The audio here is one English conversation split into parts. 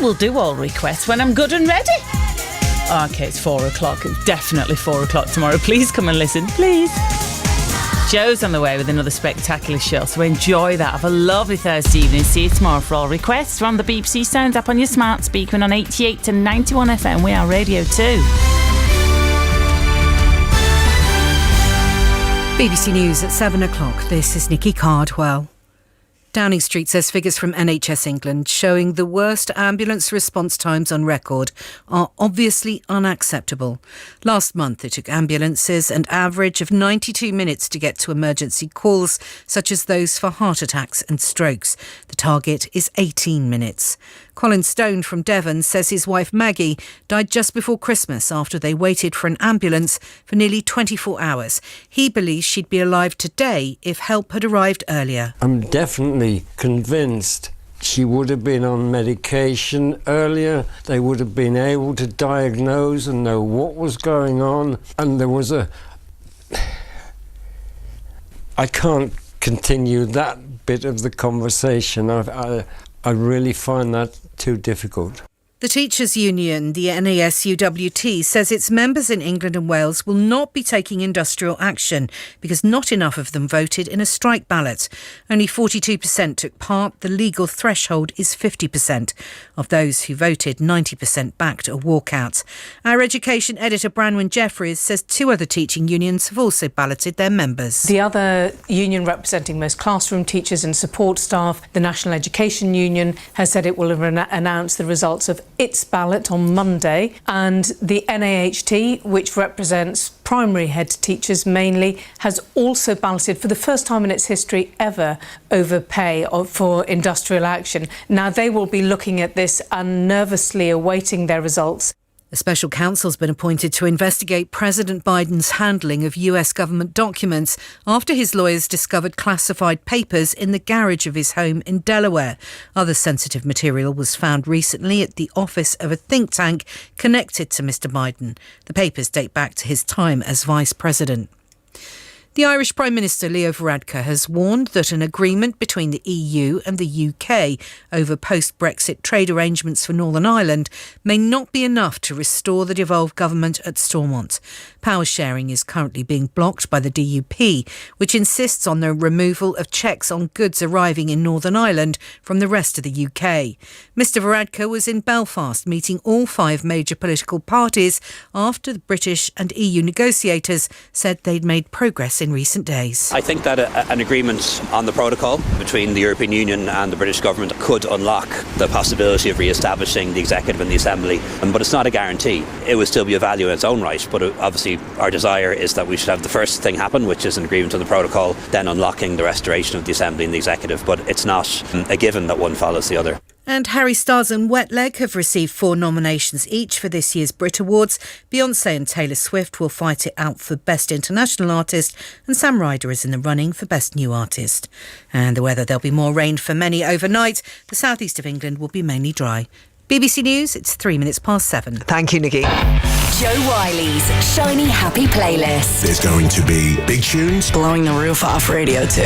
will do all requests when I'm good and ready. OK, it's 4 o'clock. It's definitely 4 o'clock tomorrow. Please come and listen, please. Joe's on the way with another spectacular show, so enjoy that. Have a lovely Thursday evening. See you tomorrow for all requests. We're on the BBC Sounds app on your smart speaker and on 88 to 91 FM. We are Radio 2. BBC News at 7 o'clock. This is Nikki Cardwell. Downing Street says figures from NHS England showing the worst ambulance response times on record are obviously unacceptable. Last month, it took ambulances an average of 92 minutes to get to emergency calls, such as those for heart attacks and strokes. The target is 18 minutes. Colin Stone from Devon says his wife Maggie died just before Christmas after they waited for an ambulance for nearly 24 hours. He believes she'd be alive today if help had arrived earlier. I'm definitely convinced she would have been on medication earlier. They would have been able to diagnose and know what was going on. And there was I can't continue that bit of the conversation. I really find that too difficult. The Teachers' Union, the NASUWT, says its members in England and Wales will not be taking industrial action because not enough of them voted in a strike ballot. Only 42% took part. The legal threshold is 50%. Of those who voted, 90% backed a walkout. Our education editor, Branwen Jeffries, says 2 other teaching unions have also balloted their members. The other union representing most classroom teachers and support staff, the National Education Union, has said it will announce the results of its ballot on Monday, and the NAHT, which represents primary head teachers mainly, has also balloted for the first time in its history ever over pay for industrial action. Now they will be looking at this and nervously awaiting their results. A special counsel's been appointed to investigate President Biden's handling of US government documents after his lawyers discovered classified papers in the garage of his home in Delaware. Other sensitive material was found recently at the office of a think tank connected to Mr. Biden. The papers date back to his time as vice president. The Irish Prime Minister Leo Varadkar has warned that an agreement between the EU and the UK over post-Brexit trade arrangements for Northern Ireland may not be enough to restore the devolved government at Stormont. Power sharing is currently being blocked by the DUP, which insists on the removal of checks on goods arriving in Northern Ireland from the rest of the UK. Mr Varadkar was in Belfast meeting all 5 major political parties after the British and EU negotiators said they'd made progress in recent days. I think that an agreement on the protocol between the European Union and the British government could unlock the possibility of re-establishing the executive and the assembly, but it's not a guarantee. It would still be a value in its own right, but obviously our desire is that we should have the first thing happen, which is an agreement on the protocol, then unlocking the restoration of the assembly and the executive, but it's not a given that one follows the other. And Harry Styles and Wet Leg have received 4 nominations each for this year's Brit Awards. Beyoncé and Taylor Swift will fight it out for Best International Artist, and Sam Ryder is in the running for Best New Artist. And the weather, there'll be more rain for many overnight. The southeast of England will be mainly dry. BBC News, it's 3 minutes past 7. Thank you, Nikki. Joe Wiley's Shiny Happy Playlist. There's going to be big tunes. Blowing the roof off Radio 2.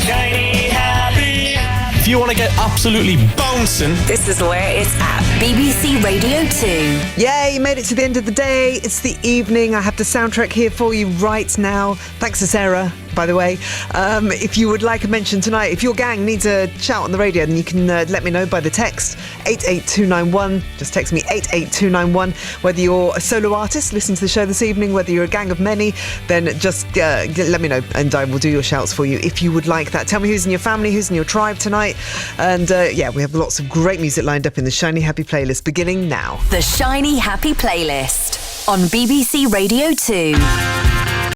Shiny Happy. If you want to get absolutely bouncing, this is where it's at. BBC Radio 2. Yay, you made it to the end of the day. It's the evening. I have the soundtrack here for you right now. Thanks to Sarah, by the way. If you would like a mention tonight, if your gang needs a shout on the radio, then you can let me know by the text 88291. Just text me 88291. Whether you're a solo artist, listen to the show this evening, whether you're a gang of many, then just let me know and I will do your shouts for you if you would like that. Tell me who's in your family, who's in your tribe tonight. And we have lots of great music lined up in the Shiny Happy Playlist beginning now. The Shiny Happy Playlist on BBC Radio 2.